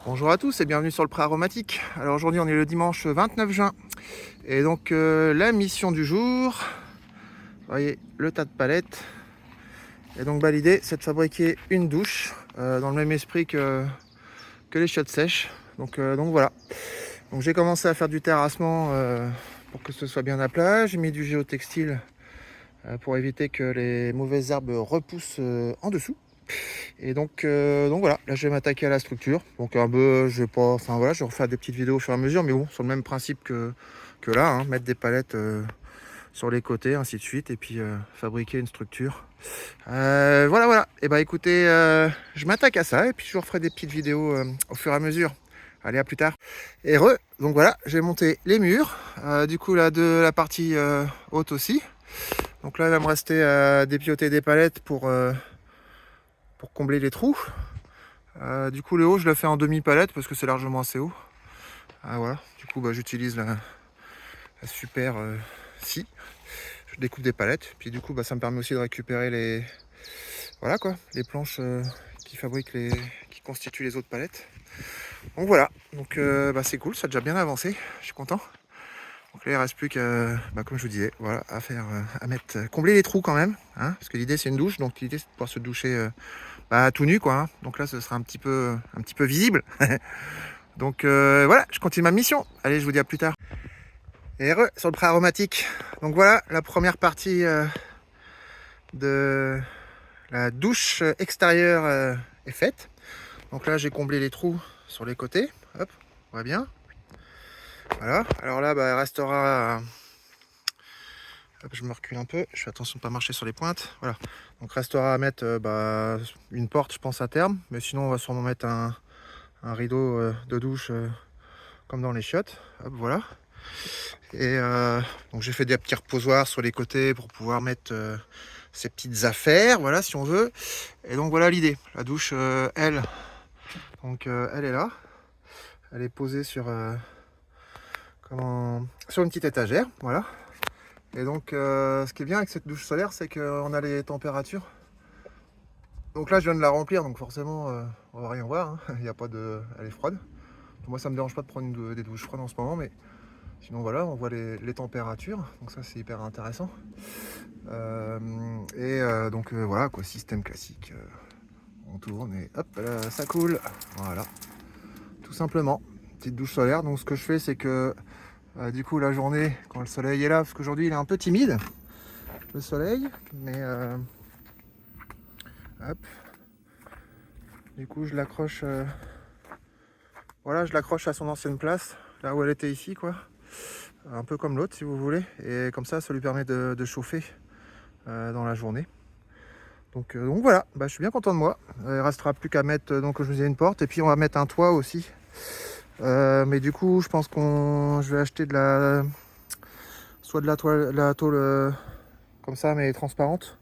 Bonjour à tous et bienvenue sur le Pré Aromatique. Alors aujourd'hui on est le dimanche 29 juin et donc la mission du jour, vous voyez le tas de palettes. Et donc l'idée c'est de fabriquer une douche dans le même esprit que les chiottes sèches. Donc voilà. Donc j'ai commencé à faire du terrassement pour que ce soit bien à plat. J'ai mis du géotextile pour éviter que les mauvaises herbes repoussent en dessous. Et donc voilà, là je vais m'attaquer à la structure. Donc un peu, je vais pas, enfin voilà, je vais refaire des petites vidéos au fur et à mesure, mais bon, sur le même principe que là, hein, mettre des palettes sur les côtés, ainsi de suite, et puis fabriquer une structure. Voilà. Et bah écoutez, je m'attaque à ça, et puis je vous referai des petites vidéos au fur et à mesure. Allez, à plus tard. Et donc voilà, j'ai monté les murs, du coup là de la partie haute aussi. Donc là il va me rester à dépioter des palettes pour combler les trous. Du coup le haut je le fais en demi-palette parce que c'est largement assez haut. Voilà. Du coup j'utilise la super scie. Je découpe des palettes. Puis du coup ça me permet aussi de récupérer les les planches qui constituent les autres palettes. Donc voilà. Donc c'est cool, ça a déjà bien avancé. Je suis content. Donc là il reste plus qu'à comme je vous disais, voilà, combler les trous quand même. Hein, parce que l'idée c'est une douche, donc l'idée c'est de pouvoir se doucher tout nu quoi, hein. Donc là ce sera un petit peu visible. Donc voilà, je continue ma mission. Allez, je vous dis à plus tard. Et sur le Pré Aromatique. Donc voilà, la première partie de la douche extérieure est faite. Donc là j'ai comblé les trous sur les côtés. Hop, on voit bien. Voilà, alors là il restera... Hop, je me recule un peu, je fais attention de ne pas marcher sur les pointes. Voilà, donc restera à mettre une porte je pense à terme. Mais sinon on va sûrement mettre un rideau de douche comme dans les chiottes. Hop, voilà. Et donc j'ai fait des petits reposoirs sur les côtés pour pouvoir mettre ces petites affaires, voilà, si on veut. Et donc voilà l'idée. La douche, elle est là. Elle est posée sur une petite étagère, voilà. Et donc ce qui est bien avec cette douche solaire, c'est qu'on a les températures. Donc là je viens de la remplir, donc forcément on va rien voir, hein. Il y a pas de... Elle est froide. Moi ça me dérange pas de prendre des douches froides en ce moment, mais sinon voilà, on voit les températures, donc ça c'est hyper intéressant. Donc voilà quoi, système classique. On tourne et hop là, ça coule. Voilà, tout simplement. Petite douche solaire. Donc ce que je fais c'est que du coup la journée, quand le soleil est là, parce qu'aujourd'hui il est un peu timide, le soleil, mais hop. Du coup je l'accroche je l'accroche à son ancienne place, là où elle était ici quoi. Un peu comme l'autre si vous voulez. Et comme ça lui permet de chauffer dans la journée. Donc voilà, je suis bien content de moi. Il ne restera plus qu'à mettre, donc je vous disais, une porte. Et puis on va mettre un toit aussi. Mais du coup, je pense je vais acheter soit de la tôle comme ça, mais transparente.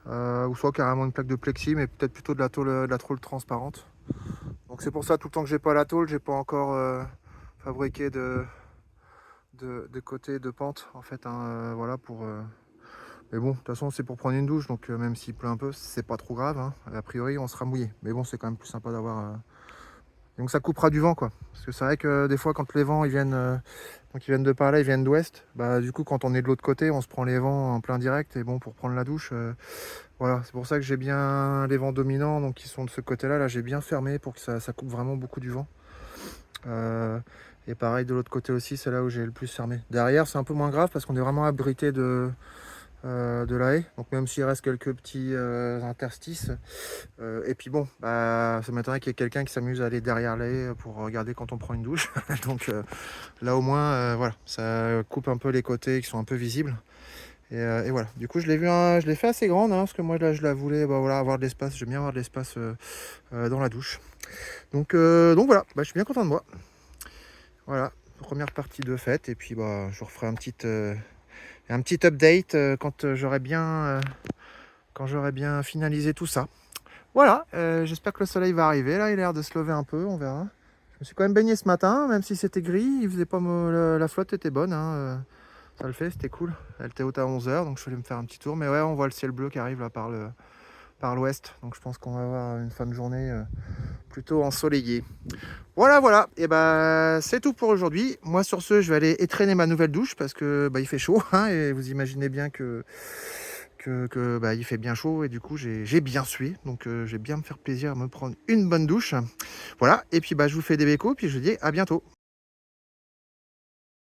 Ou soit carrément une plaque de plexi, mais peut-être plutôt de la tôle transparente. Donc c'est pour ça, tout le temps que j'ai pas la tôle, j'ai pas encore fabriqué de côté de pente en fait, hein, voilà pour... Mais bon, de toute façon, c'est pour prendre une douche, donc même s'il pleut un peu, c'est pas trop grave, hein. A priori, on sera mouillé. Mais bon, c'est quand même plus sympa d'avoir... Donc ça coupera du vent, quoi. Parce que c'est vrai que des fois, quand les vents, ils viennent de par là, ils viennent d'ouest, du coup, quand on est de l'autre côté, on se prend les vents en plein direct. Et bon, pour prendre la douche, voilà. C'est pour ça que j'ai bien les vents dominants, donc qui sont de ce côté-là. Là, j'ai bien fermé pour que ça coupe vraiment beaucoup du vent. Et pareil, de l'autre côté aussi, c'est là où j'ai le plus fermé. Derrière, c'est un peu moins grave parce qu'on est vraiment abrité de la haie, donc même s'il reste quelques petits interstices, et puis bon, ça m'étonnerait qu'il y ait quelqu'un qui s'amuse à aller derrière la haie pour regarder quand on prend une douche. Donc là au moins voilà, ça coupe un peu les côtés qui sont un peu visibles, et voilà. Du coup je l'ai fait assez grande, hein, parce que moi là je la voulais avoir de l'espace. J'aime bien avoir de l'espace dans la douche, donc voilà, je suis bien content de moi. Voilà, première partie de fête, et puis je vous referai un petit update quand j'aurai bien finalisé tout ça. Voilà, j'espère que le soleil va arriver. Là, il a l'air de se lever un peu, on verra. Je me suis quand même baigné ce matin, même si c'était gris. Il faisait pas la flotte était bonne, hein, ça le fait, c'était cool. Elle était haute à 11 h, donc je suis allé me faire un petit tour. Mais ouais, on voit le ciel bleu qui arrive là par l'ouest. Donc je pense qu'on va avoir une fin de journée plutôt ensoleillé. Voilà, voilà, et bah c'est tout pour aujourd'hui. Moi sur ce, je vais aller étraîner ma nouvelle douche parce que bah, il fait chaud, hein, et vous imaginez bien que bah, il fait bien chaud et du coup j'ai bien sué. Donc je vais bien me faire plaisir à me prendre une bonne douche. Voilà, et puis bah, je vous fais des bécos, puis je vous dis à bientôt.